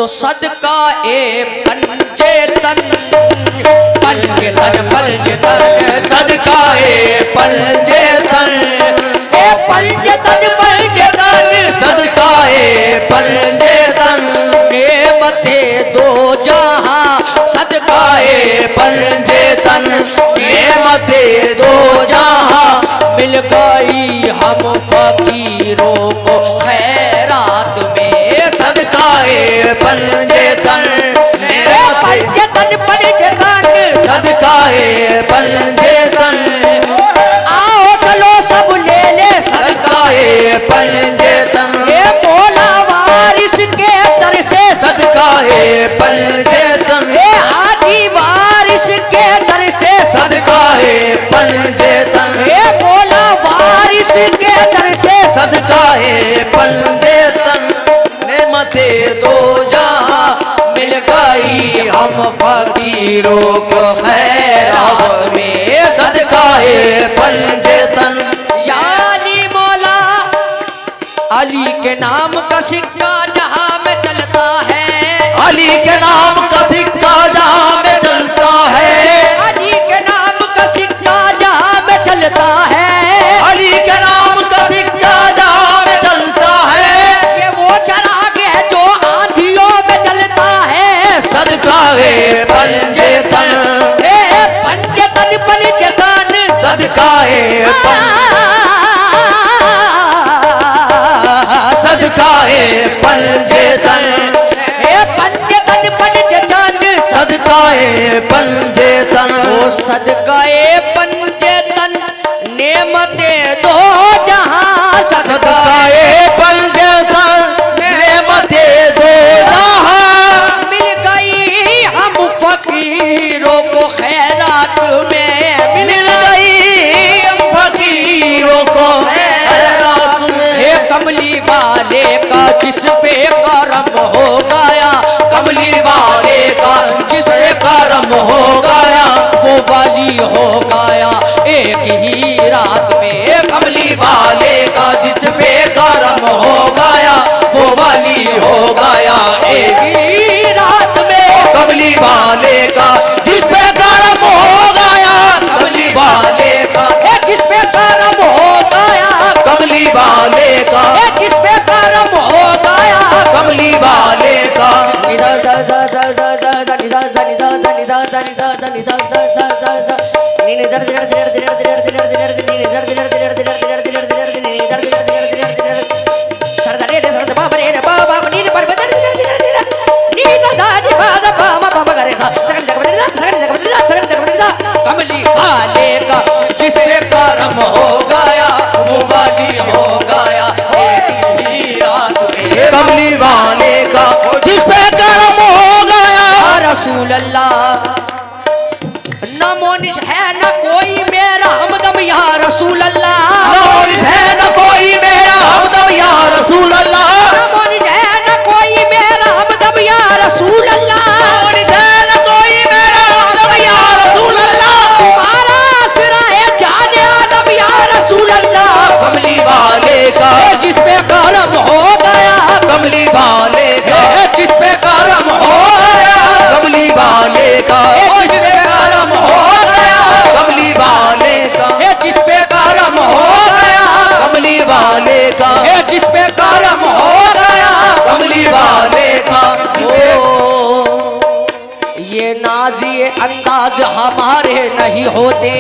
तो सदका ए पंचेतन पंचेतन पंचेतन सदका ए पंचेतन ए पंचेतन पंचेतन सदका ए पंचेतन नेमते दो जहां सदका ए पंचेतन नेमते दो जहां मिल गई हम फकीरों को खैरात में सदका ए पंचेतन पंचेतन पंचेतन सदका ए पंचेतन आओ चलो सब ले ले सदका ए पंचेतन ये मौला वारिस के दर से सदका ए पंचेतन ये हाजी वारिस के दर से सदका ए पंचेतन ये मौला वारिस के दर से सदका ए पंचेतन नेमते दो जहां मिल गई हम फकीरों को खैरात में सदका ए पंचेतन या अली मौला अली के नाम का सिक्का जहां में चलता है अली के नाम का सिक्का जहां में चलता है अली के नाम का सिक्का जहां में चलता है अली के नाम का सिक्का जहां में चलता है ये वो चराग है जो आंधियों में चलता है सदका ए पंचेतन ए पंचेतन पंचेतन सदका ए सदका ए पंचेतन ए पंचेतन पंचेतन सदका ए पंचेतन ओ सदका ए पंचेतन नेमते दो जहां सदका ए पंचेतन नेमते दो जहां मिल गई हम फकीरों को खैरात में मिल गई हम फकीरों को खैरात में हे कमली वाले का जिस पे करम हो गया कमली वाले का जिस पे करम हो गया वो वाली हो गया एक ही रात में कमली वाले का जिस पे करम हो गया वो वाली हो गया एक ही रात में कमली वाले का जिस पे करम हो गया कमली वाले का ए जिस पे करम हो गया कमली वाले का ए जिस पे करम हो गया कमली वाले का निदा दा दा दा दा दा दा निदा दा निदा दा निदा दा निदा दा निदा दा दा दा दा नी दर दर दर दर दर दर दर दर नी दर दर दर दर दर दर दर दर नी दर दर दर दर दर सर दरे दे सर बाबा रे बाबा नी पर दर दर दर दर नी दा दा नी बाबा बाबा बाबा करे सा सगन जग बदला सगन जग बदला सगन जग बदला कमली वाले का जिस पे करम हो गया वो वाली हो गया एक ही रात में कमली वाले का जिस पे करम हो गया रसूल अल्लाह न मोनिश है न कोई मेरा हमदम या रसूल अल्लाह न मोनिश है न कोई मेरा हमदम या रसूल अल्लाह न मोनिश है न कोई मेरा हमदम या रसूल अल्लाह न मोनिश है न कोई मेरा हमदम या रसूल अल्लाह तुम्हारा सिरा है जाने आलम या रसूल अल्लाह कमली वाले का जिस पे करम हो गया कमली वाले का जिस पे करम हो गया कमली वाले का जिस पे करम हो गया कमली वाले का जिस पे करम हो गया कमली वाले का जिस पे करम हो गया कमली वाले का ये नाज ये अंदाज हमारे नहीं होते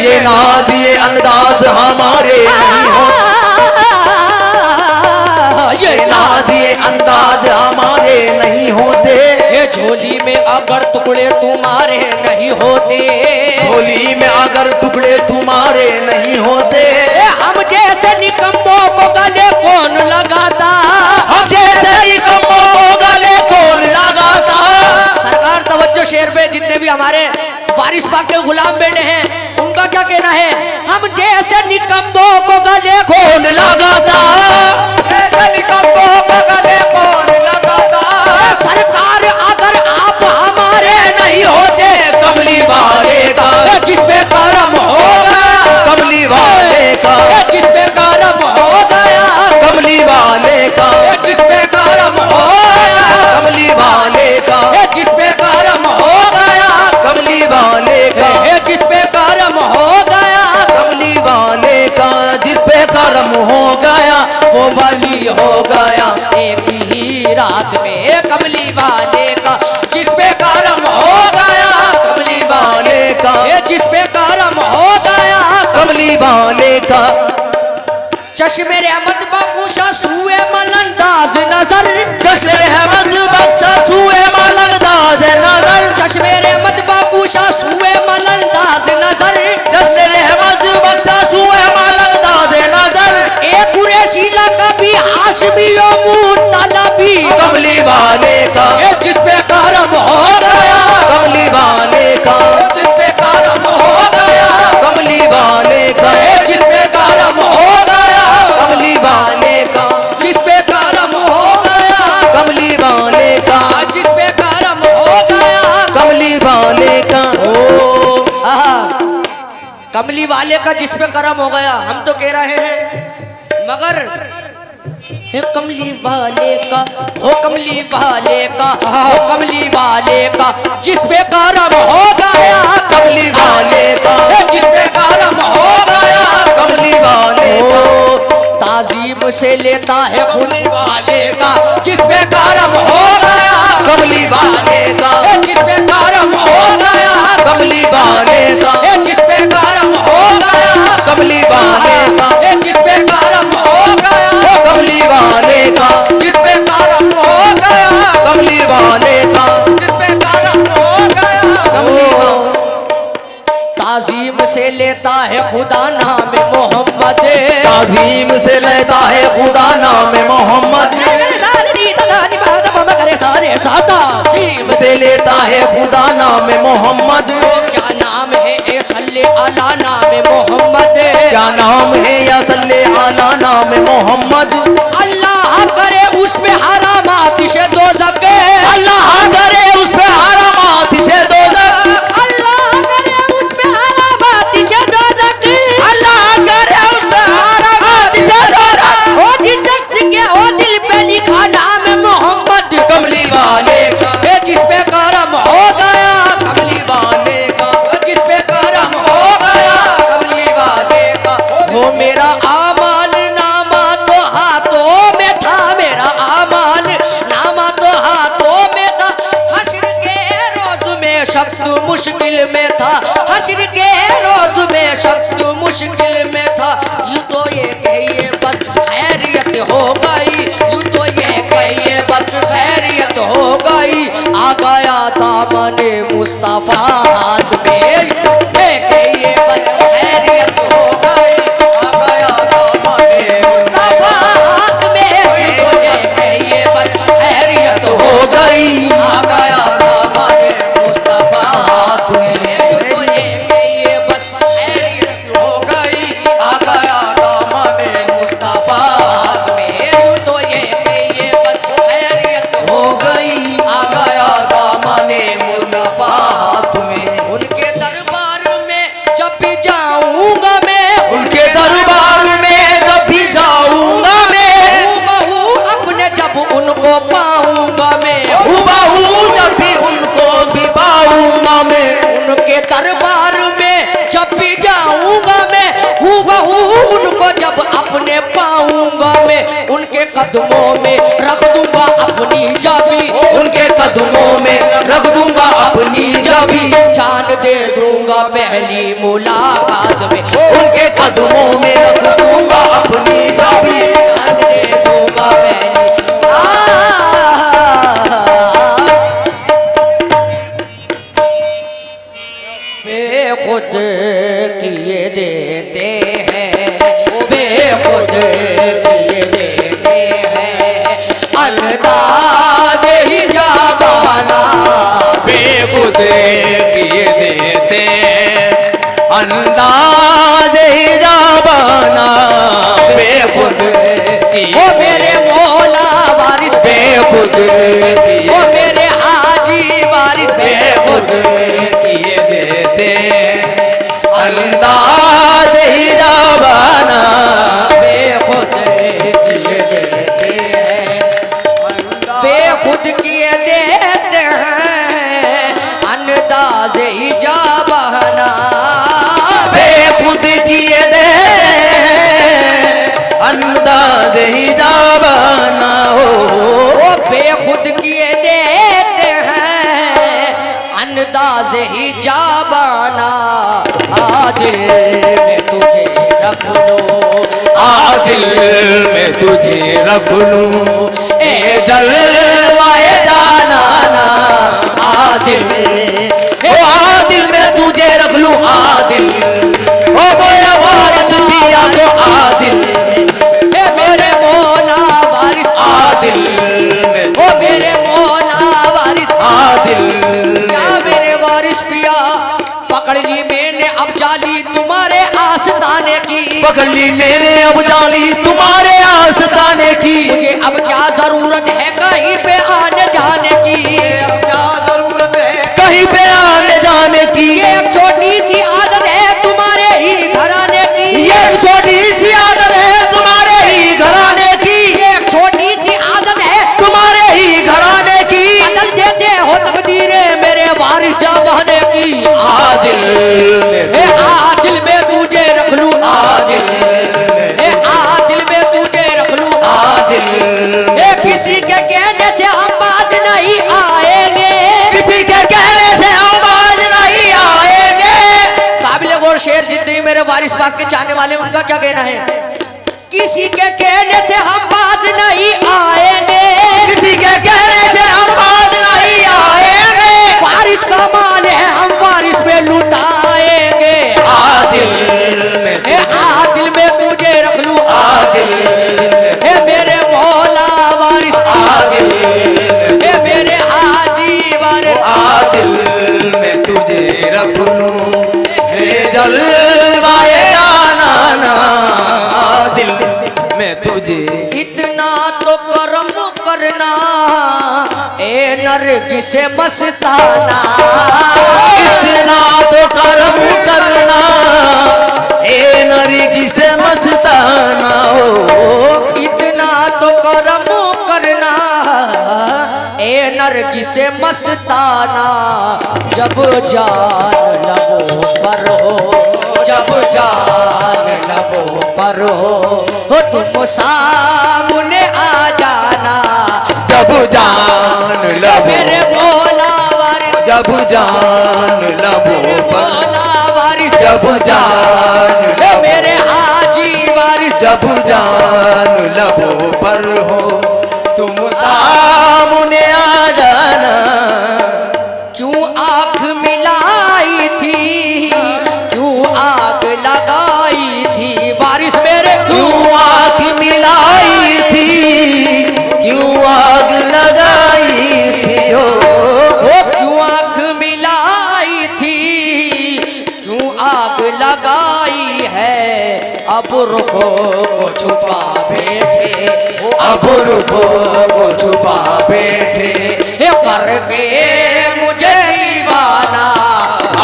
ये नाज ये अंदाज हमारे नहीं होते ये नाज ये अंदाज हमारे नहीं होते ये झोली में अगर टुकड़े तुम्हारे नहीं होते झोली में अगर टुकड़े तुम्हारे नहीं होते हम जैसे निकम्मों को गले कौन लगाता हम जैसे निकम्मों को गले कौन लगाता सरकार तवज्जो शेर पे जितने भी हमारे वारिस पाक के गुलाम बेटे हैं उनका क्या कहना है हम जैसे निकम्मों को गले कौन लगाता ऐसे निकम्मों को गले कौन लगाता सरकार अगर आप हमारे नहीं होते कमली वाले का जिस पे करम होगा कमली वाले का जिस पे करम हो गया कमली वाले का जिस पे करम हो गया कमली वाले हो गया। एक ही रात में कमली वाले का जिस पे करम हो गया, कमली वाले का ये जिस पे करम हो गया, कमली वाले का चश्मे रहमत बख्शा सुए मलंदाज नजर, चश्मे रहमत बख्शा सुए मलंदाज नजर, चश्मे रहमत बख्शा सुए मलंदाज नजर, चश्मे रहमत बख्शा सुए मलंदाज नजर, एक कुरैशी लक़बी हाशमी ओ मुतलबी, कमली वाले का ये जिस पे करम हो गया, कमली वाले का जिस पे करम हो गया, कमली वाले का ये जिस पे करम हो गया, कमली वाले का जिस पे करम हो गया, कमली वाले का जिस पे करम हो गया, कमली वाले का कमली वाले का जिस पे करम हो गया। हम तो कह रहे हैं मगर हे कमली वाले का, हो कमली वाले का, हो कमली वाले का जिस पे करम हो गया, कमली वाले का हे जिस पे करम हो गया, कमली वाले का ताजीम से लेता है खुद वाले का जिस पे करम हो गया, कमली वाले का हे जिस पे करम हो गया, कमली वाले का हे जिस पे करम हो गया, कमली वाले का हे जिस पे करम हो गया, कमली वाले का जिस पे करम हो गया, कमली वाले का जिस पे करम हो गया, कमली वाले ताजीम से लेता है खुदा नाम मोहम्मद, ताजीम से लेता है खुदा नाम मोहम्मद, ताजीम से लेता है खुदा नाम मोहम्मद, क्या नाम है ए सल्ले अला नाम मोहम्मद, क्या नाम है या सल्ले आला नाम मोहम्मद, अल्लाह करे उस पे हराम आतिश दोज़ख, अल्लाह करे उस पे हरामात से दोज़ख, अल्लाह करे उस पे हराम आतिश दोज़ख, अल्लाह करे उस पे हरामात से दोज़ख, ओ जिस शख्स के ओ दिल पे लिखा नाम मोहम्मद, कमली वाले का ये जिस पे करम हो गया, कमली वाले का जिस पे करम हो गया, कमली वाले का वो मेरा आमाल नामा तो हाथों में था, मेरा आमाल नामा तो हाथों में था, हश्र के रोज में शख्स मुश्किल में था, हश्र के रोज में शख्स मुश्किल में था, यूं तो ये कहिए बस खैरियत हो गई, यूं तो ये कहिए बस खैरियत हो गई, आ गया दामने मुस्तफा हाथ में, ये कहिए बस खैरियत हो गई, आ गया दामने मुस्तफा हाथ में, ये कहिए बस खैरियत हो हो गई, आ गया दामने मुस्तफा हाथ में तो ये कहिए बस खैरियत हो गई, आ गया दामने मुस्तफा हाथ में, यूं तो ये कहिए बस खैरियत हो गई, आ गया दामने मुस्तफा हाथ में, उनके दरबार में जब भी जाऊंगा मैं, उनके दरबार में जब भी जाऊंगा मैं, बहू अपने जब उनको पाऊंगा मैं, हुबहू जब भी उनको भी पाऊंगा मैं, उनके दरबार में जब भी जाऊंगा मैं, बहू उनको जब अपने पाऊंगा मैं, उनके कदमों में रख दूंगा अपनी चाबी, उनके कदमों में रख दूंगा अपनी चाबी, जान दे दूंगा पहली मुलाकात में, उनके कदमों में रख दूंगा अपनी चाबी, जान दे दूंगा पहली बेखुद किए देते हैं, बेखुद किए देते हैं, अंदाज ही जाबाना, बेखुद किए देते अंदाज ही जाबाना, बेखुद वो मेरे मौला वारिस, बेखुद वो मेरे हाजी वारिस, बेखुद किए देते अंदाज ही जाबाना, बेखुद किए देते हैं, बेखुद किए देते हैं, अंदाज ही जाबाना, बेखुद किए देते अंदाज ही जाबाना, खुद किए देते हैं अंदाज ही जाबाना। आदिल में तुझे रख लूं, आदिल में तुझे रख लूं, ए जलवाए जानाना। आदिल, ओ आदिल में तुझे रख लूं, आदिल, ओ मेरा वारिस पिया को आदिल, हे मेरे मौला वारिस आदिल में ओ मेरे मौला वारिस आदिल। क्या मेरे वारिस पिया पकड़ ली मैंने अब जाली तुम्हारे आस्ताने की। पकड़ ली मैंने अब जाली तुम्हारे आस्ताने की। मुझे अब क्या जरूरत है कहीं पे आने जाने की। अब क्या जरूरत है कहीं पे आने जाने की। ये एक छोटी सी आदत है तुम्हारे ही घराने की। ये एक छोटी सी आदत है तुम्हारे ही घराने की। ये एक छोटी सी आदत है तुम्हारे ही घराने की। बदल देते हो तकदीरें मेरे वारिस जमाने की। आदिल ए आदिल में तुझे रख लूं, आदिल ए आदिल में तुझे रख लूं। आदिल ए किसी के कहने से हम बाज नहीं आएंगे, किसी के कहने से हम बाज नहीं आएंगे। काबिल गौर शेर जितने मेरे वारिस पाक के चाहने वाले उनका क्या कहना है। किसी के कहने से हम बाज नहीं आएंगे, किसी के कहने से हम बाज नहीं आएंगे। वारिस का माल है हम वारिस पे लुटाएंगे। आदिल में ए आदिल में तुझे रख लूं, आदिल ए मेरे मौला वारिस, आदिल ए मेरे हाजी वारिस। आदिल में तुझे रख लूं, हे जलवाए जानाना। आदिल में तुझे इतना तो करम करना ए नरगिस मस्ताना। इतना तो करम करना ए नरगिस मस्ताना। ओ इतना तो करम करना ए नरगिस मस्ताना। जब जान लबों पर हो, जब जान लबों पर हो तुम सामने आ जाना। जब जान लबों मेरे मौला वारिस, जब जान लबों मेरे पर, मौला वारिस, जब जान ए मेरे हाजी वारिस। जब जान लबों पर हो तुम सामने आ जाना। क्यों आंख मिलाई थी, क्यों आग लगाई थी वारिस मेरे। क्यों आग मिलाई थी, क्यों आग लगाई थी। हो क्यों आंख मिलाई थी, क्यों आग लगाई है। अब रुखों को छुपा बैठे, अब रुखों को छुपा बैठे, हे पर के मुझे दीवाना।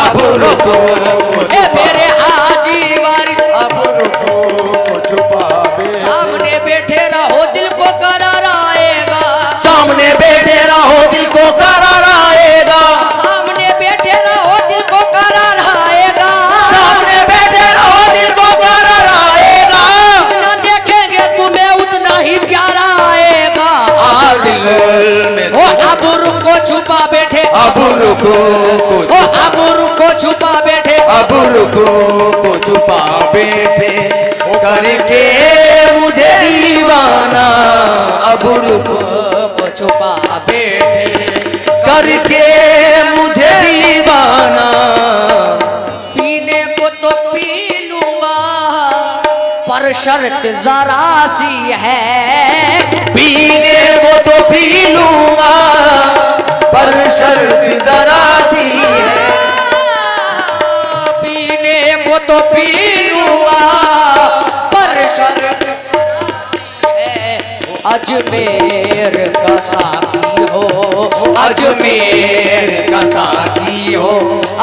अब रुखों को हे मेरे हाजी वारिस, अब रुखों को छुपा बैठे। सामने बैठे रहो दिल को करार आएगा। सामने बैठे रहो दिल को करार आएगा। सामने बैठे रहो दिल को करार आएगा। सामने बैठे रहो दिल को करार आएगा। जितना देखेंगे तुम्हें उतना ही प्यारा आएगा। आदिल में ओ अब रुको छुपा बैठे, अब रुखों को ओ अब रुको छुपा बैठे, अब रुखों को छुपा बैठे करके मुझे दीवाना। अब रुखों को छुपा बैठे करके मुझे दीवाना। पीने को तो पी लूंगा पर शर्त जरा सी है। पीने को तो पी लूंगा पर शर्त जरा सी है। पीने को तो पी लूंगा पर शर्त है। अजमेर का साकी हो, अजमेर का साकी हो,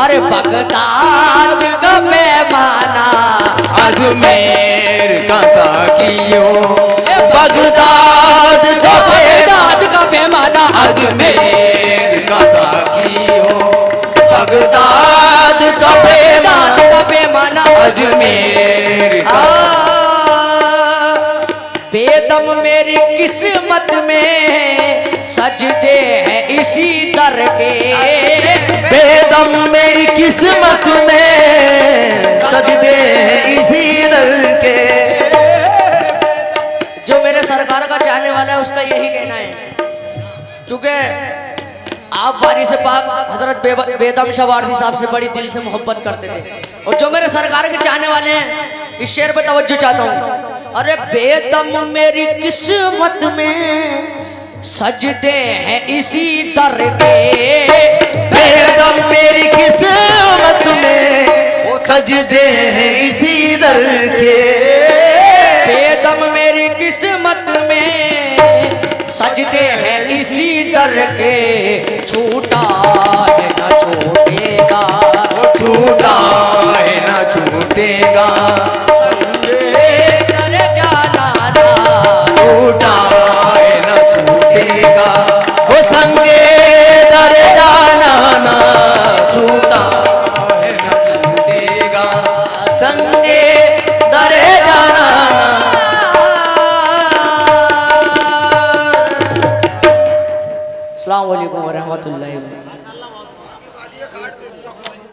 अरे बगदाद का पैमाना। अजमेर का साकी हो, बगदाद का बगदाद का पैमाना। अजमेर का साकी हो, बगदाद का बगदाद का पैमाना। अजमेर का बेदम मेरी किस्मत में सजदे हैं इसी दर के। बेदम मेरी किस्मत में सजदे इसी दर के। जो मेरे सरकार का चाहने वाला है उसका यही कहना है, क्योंकि आप वारिस पाक हजरत बेदम शाह वारसी साहब से बड़ी दिल से मोहब्बत करते थे। और जो मेरे सरकार के चाहने वाले हैं इस शेर पे तवज्जो चाहता हूँ। अरे बेदम मेरी किस्मत में सजदे हैं इसी दर के। बेदम मेरी किस्मत में सजदे हैं इसी दर के। बेदम मेरी किस्मत में सजदे हैं इसी दर के। छूटा है न छूटेगा, छूटा है न छूटेगा। संगे दर जाना ना, छूटा है न छूटेगा। वो संगे दर जाना ना, छूटा है न छूटेगा। संगे दर जाना। अस्सलाम वालेकुम व रहमतुल्लाहि व बरकातहू।